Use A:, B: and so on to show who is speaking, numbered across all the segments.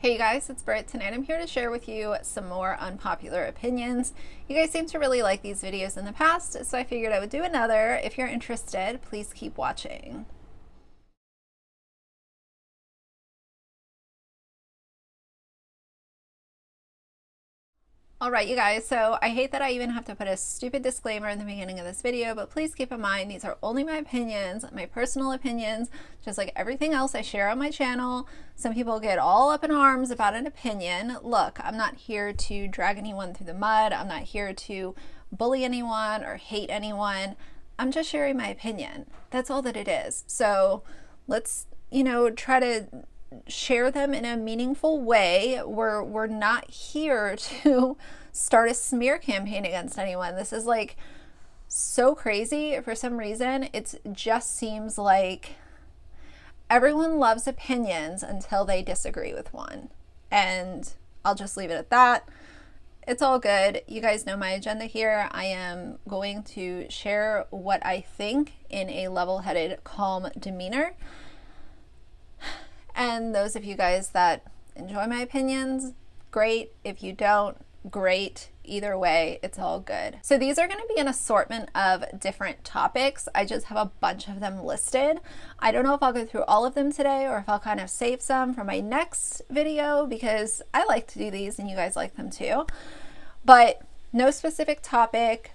A: Hey guys, it's Britt. Tonight I'm here to share with you some more unpopular opinions. You guys seem to really like these videos in the past, so I figured I would do another. If you're interested, please keep watching. All right, you guys, so I hate that I even have to put a stupid disclaimer in the beginning of this video, but please keep in mind these are only my opinions, my personal opinions, just like everything else I share on my channel. Some people get all up in arms about an opinion. Look, I'm not here to drag anyone through the mud. I'm not here to bully anyone or hate anyone. I'm just sharing my opinion. That's all that it is. So let's, try to share them in a meaningful way. We're not here to start a smear campaign against anyone. This is like so crazy. For some reason, it just seems like everyone loves opinions until they disagree with one. And I'll just leave it at that. It's all good. You guys know my agenda here. I am going to share what I think in a level-headed, calm demeanor. And those of you guys that enjoy my opinions, great. If you don't, great. Either way, it's all good. So these are going to be an assortment of different topics. I just have a bunch of them listed. I don't know if I'll go through all of them today or if I'll kind of save some for my next video because I like to do these and you guys like them too. But no specific topic,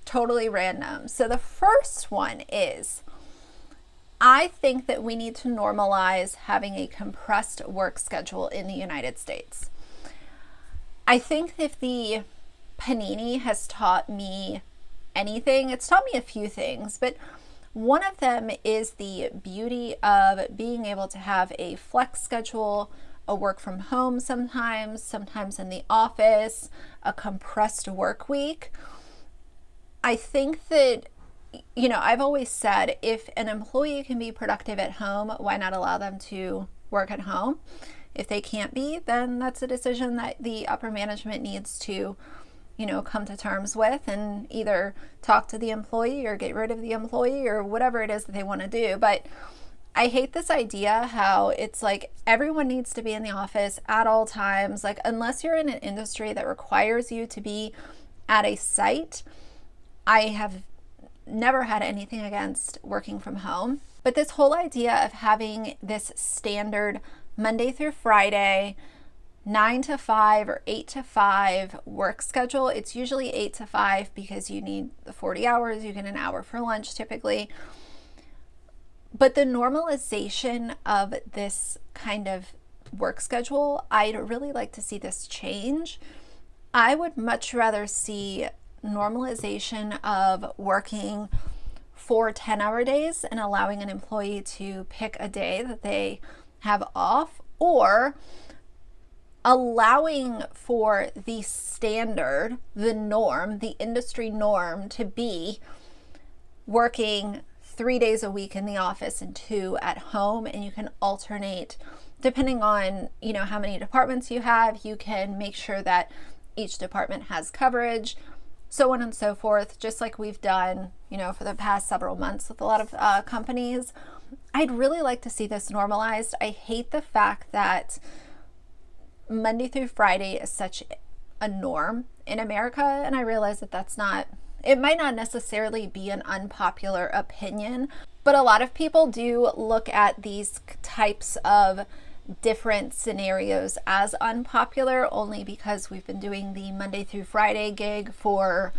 A: totally random. So the first one is, I think that we need to normalize having a compressed work schedule in the United States. I think if the panini has taught me anything, it's taught me a few things, but one of them is the beauty of being able to have a flex schedule, a work from home sometimes in the office, a compressed work week. I think that I've always said if an employee can be productive at home, why not allow them to work at home? If they can't be, then that's a decision that the upper management needs to, come to terms with and either talk to the employee or get rid of the employee or whatever it is that they want to do. But I hate this idea how it's like everyone needs to be in the office at all times. Like unless you're in an industry that requires you to be at a site, I have never had anything against working from home. But this whole idea of having this standard Monday through Friday, 9 to 5 or 8 to 5 work schedule, it's usually 8 to 5 because you need the 40 hours, you get an hour for lunch typically. But the normalization of this kind of work schedule, I'd really like to see this change. I would much rather see normalization of working 4 10-hour days and allowing an employee to pick a day that they have off, or allowing for the standard, the norm, the industry norm to be working 3 days a week in the office and 2 at home, and you can alternate depending on how many departments you have. You can make sure that each department has coverage, so on and so forth, just like we've done, for the past several months with a lot of companies. I'd really like to see this normalized. I hate the fact that Monday through Friday is such a norm in America, and I realize that it might not necessarily be an unpopular opinion, but a lot of people do look at these types of different scenarios as unpopular only because we've been doing the Monday through Friday gig for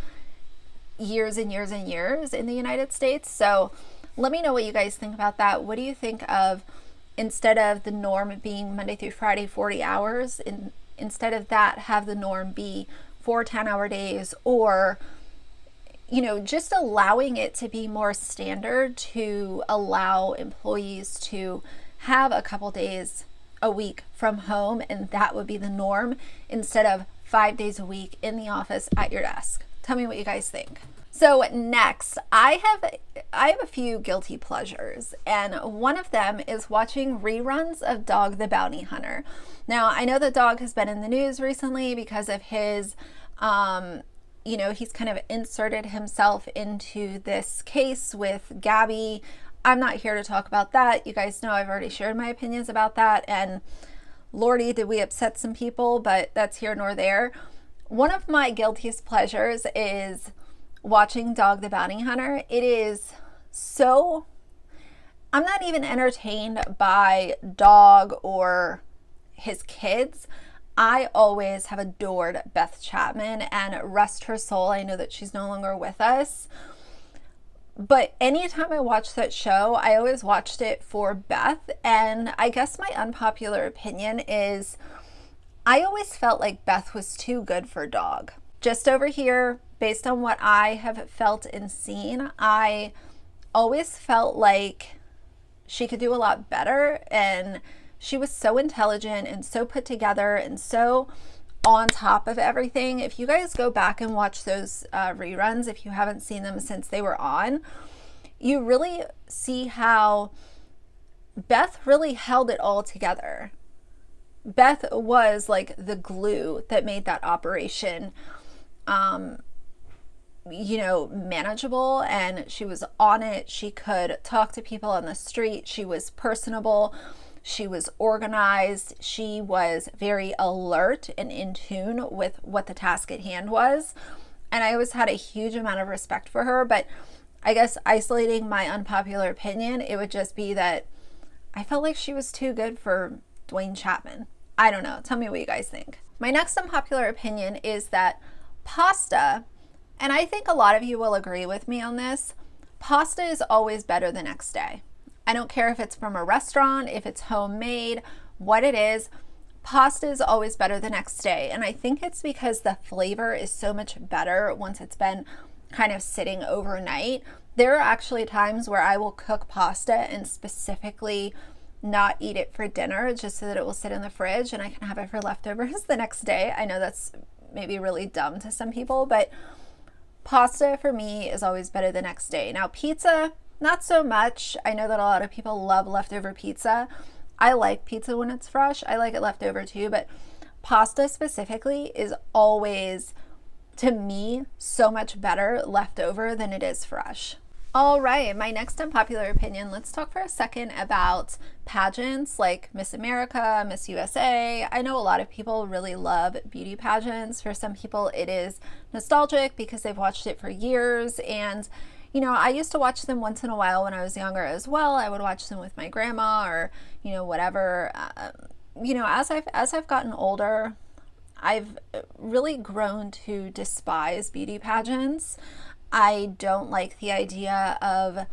A: years and years and years in the United States. So let me know what you guys think about that. What do you think of, instead of the norm being Monday through Friday 40 hours, instead of that, have the norm be 4 10-hour days, or just allowing it to be more standard to allow employees to have a couple days a week from home, and that would be the norm instead of 5 days a week in the office at your desk. Tell me what you guys think. So next, I have a few guilty pleasures, and one of them is watching reruns of Dog the Bounty Hunter. Now, I know the dog has been in the news recently because of his he's kind of inserted himself into this case with Gabby. I'm not here to talk about that. You guys know I've already shared my opinions about that, and Lordy, did we upset some people, but that's here nor there. One of my guiltiest pleasures is watching Dog the Bounty Hunter. It is so, I'm not even entertained by Dog or his kids. I always have adored Beth Chapman, and rest her soul, I know that she's no longer with us. But anytime I watched that show, I always watched it for Beth. And I guess my unpopular opinion is I always felt like Beth was too good for Dog. Just over here, based on what I have felt and seen, I always felt like she could do a lot better. And she was so intelligent and so put together and so on top of everything. If you guys go back and watch those reruns, if you haven't seen them since they were on, you really see how Beth really held it all together. Beth was like the glue that made that operation, manageable, and she was on it. She could talk to people on the street. She was personable. She was organized. She was very alert and in tune with what the task at hand was. And I always had a huge amount of respect for her. But I guess isolating my unpopular opinion, it would just be that I felt like she was too good for Dwayne Chapman. I don't know. Tell me what you guys think. My next unpopular opinion is that pasta, and I think a lot of you will agree with me on this, pasta is always better the next day. I don't care if it's from a restaurant, if it's homemade, what it is, pasta is always better the next day. And I think it's because the flavor is so much better once it's been kind of sitting overnight. There are actually times where I will cook pasta and specifically not eat it for dinner just so that it will sit in the fridge and I can have it for leftovers the next day. I know that's maybe really dumb to some people, but pasta for me is always better the next day. Now, pizza, not so much. I know that a lot of people love leftover pizza. I like pizza when it's fresh. I like it leftover too, but pasta specifically is always, to me, so much better leftover than it is fresh. All right, my next unpopular opinion, let's talk for a second about pageants like Miss America, Miss USA. I know a lot of people really love beauty pageants. For some people, it is nostalgic because they've watched it for years, and I used to watch them once in a while when I was younger as well. I would watch them with my grandma or, whatever. As I've gotten older, I've really grown to despise beauty pageants. I don't like the idea of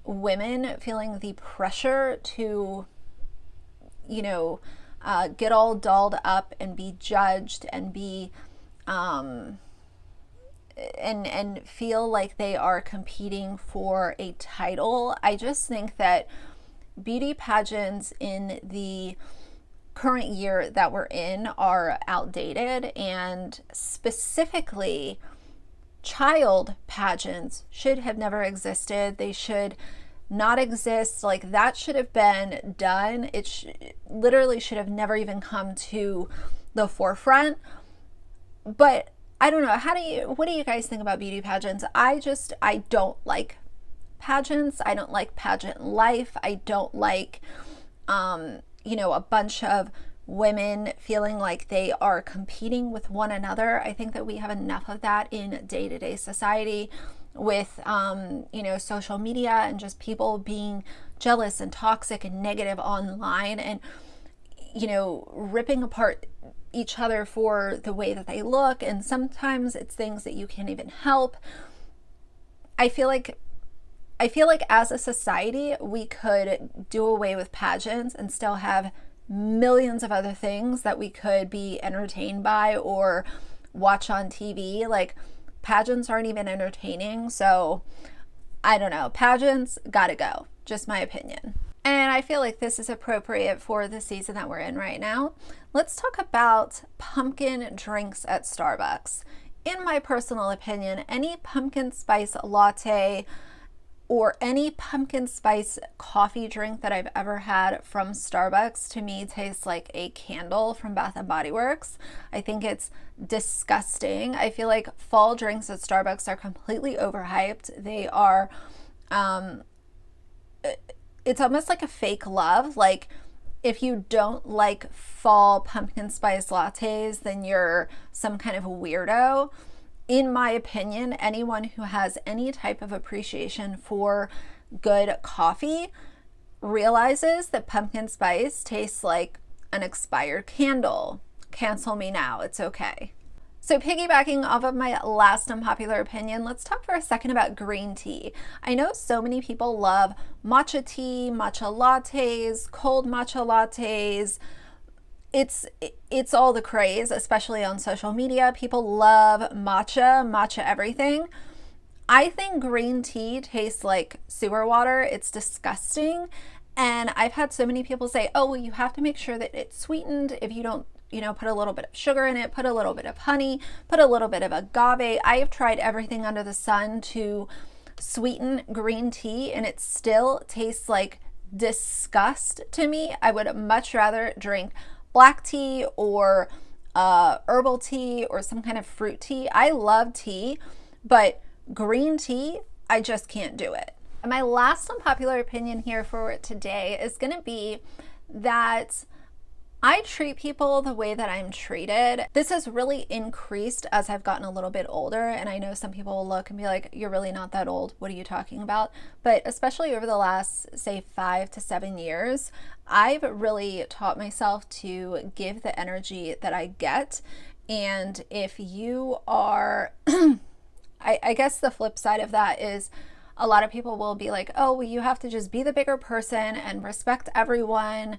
A: women feeling the pressure to, get all dolled up and be judged and be, and feel like they are competing for a title. I just think that beauty pageants in the current year that we're in are outdated, and specifically child pageants should have never existed. They should not exist. Like, that should have been done. It literally should have never even come to the forefront. But I don't know. What do you guys think about beauty pageants? I don't like pageants. I don't like pageant life. I don't like, a bunch of women feeling like they are competing with one another. I think that we have enough of that in day-to-day society with, social media and just people being jealous and toxic and negative online and, ripping apart each other for the way that they look. And sometimes it's things that you can't even help. I feel like as a society, we could do away with pageants and still have millions of other things that we could be entertained by or watch on TV. Like, pageants aren't even entertaining. So I don't know. Pageants gotta go. Just my opinion. And I feel like this is appropriate for the season that we're in right now. Let's talk about pumpkin drinks at Starbucks. In my personal opinion, any pumpkin spice latte or any pumpkin spice coffee drink that I've ever had from Starbucks, to me, tastes like a candle from Bath and Body Works. I think it's disgusting. I feel like fall drinks at Starbucks are completely overhyped. They are, it's almost like a fake love. Like, If you don't like fall pumpkin spice lattes, then you're some kind of weirdo. In my opinion, anyone who has any type of appreciation for good coffee realizes that pumpkin spice tastes like an expired candle. Cancel me now, it's okay. So piggybacking off of my last unpopular opinion, let's talk for a second about green tea. I know so many people love matcha tea, matcha lattes, cold matcha lattes. It's all the craze, especially on social media. People love matcha everything. I think green tea tastes like sewer water. It's disgusting. And I've had so many people say, oh, well, you have to make sure that it's sweetened. If you don't, put a little bit of sugar in it, put a little bit of honey, put a little bit of agave. I have tried everything under the sun to sweeten green tea, and it still tastes like disgust to me. I would much rather drink black tea or herbal tea or some kind of fruit tea. I love tea, but green tea, I just can't do it. And my last unpopular opinion here for today is going to be that I treat people the way that I'm treated. This has really increased as I've gotten a little bit older, and I know some people will look and be like, you're really not that old. What are you talking about? But especially over the last, say, 5 to 7 years, I've really taught myself to give the energy that I get. And if you are, I guess the flip side of that is a lot of people will be like, oh, well, you have to just be the bigger person and respect everyone,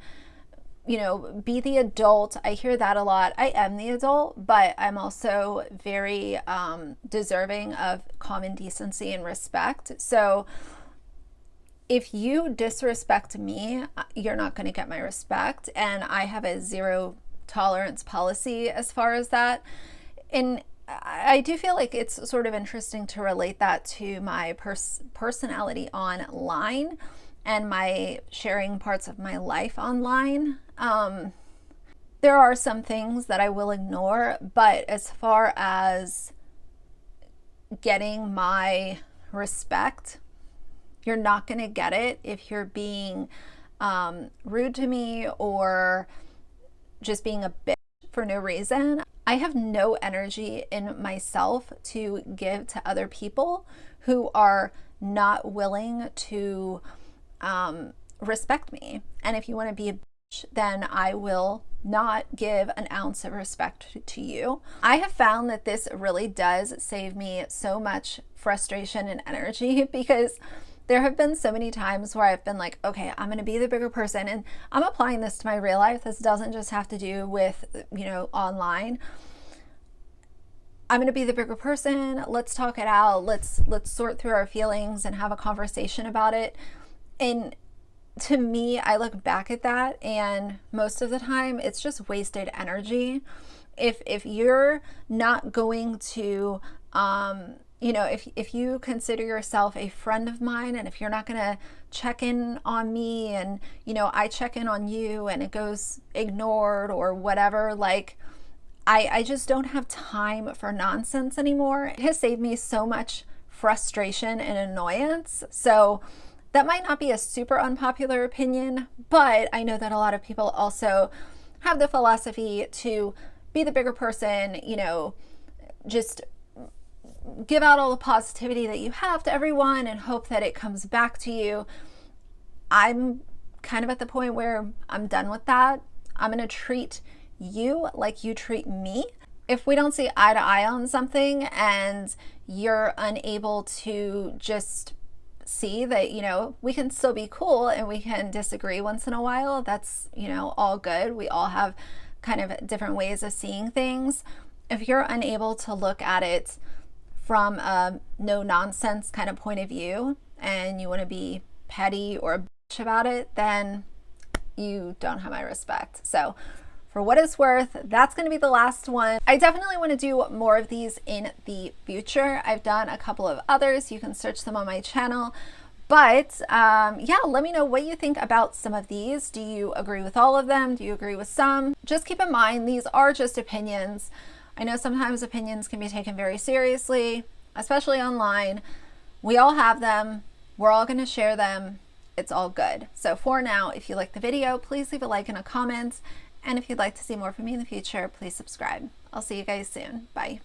A: be the adult. I hear that a lot. I am the adult, but I'm also very deserving of common decency and respect. So if you disrespect me, you're not going to get my respect. And I have a zero tolerance policy as far as that. And I do feel like it's sort of interesting to relate that to my personality online and my sharing parts of my life online. There are some things that I will ignore, but as far as getting my respect, you're not going to get it if you're being rude to me or just being a bitch for no reason. I have no energy in myself to give to other people who are not willing to respect me. And if you want to be a bitch, then I will not give an ounce of respect to you. I have found that this really does save me so much frustration and energy, because there have been so many times where I've been like, okay, I'm going to be the bigger person, and I'm applying this to my real life. This doesn't just have to do with, online. I'm going to be the bigger person. Let's talk it out. Let's sort through our feelings and have a conversation about it. And to me, I look back at that, and most of the time it's just wasted energy. If you're not going to, if you consider yourself a friend of mine, and if you're not going to check in on me, and, I check in on you and it goes ignored or whatever, like, I just don't have time for nonsense anymore. It has saved me so much frustration and annoyance. So that might not be a super unpopular opinion, but I know that a lot of people also have the philosophy to be the bigger person, just give out all the positivity that you have to everyone and hope that it comes back to you. I'm kind of at the point where I'm done with that. I'm going to treat you like you treat me. If we don't see eye to eye on something and you're unable to just see that, we can still be cool and we can disagree once in a while, that's, all good. We all have kind of different ways of seeing things. If you're unable to look at it from a no nonsense kind of point of view and you want to be petty or a bitch about it, then you don't have my respect. So for what it's worth, that's going to be the last one. I definitely want to do more of these in the future. I've done a couple of others. You can search them on my channel. But let me know what you think about some of these. Do you agree with all of them? Do you agree with some? Just keep in mind, these are just opinions. I know sometimes opinions can be taken very seriously, especially online. We all have them. We're all going to share them. it's all good. So for now, if you like the video, please leave a like and a comment. And if you'd like to see more from me in the future, please subscribe. I'll see you guys soon. Bye.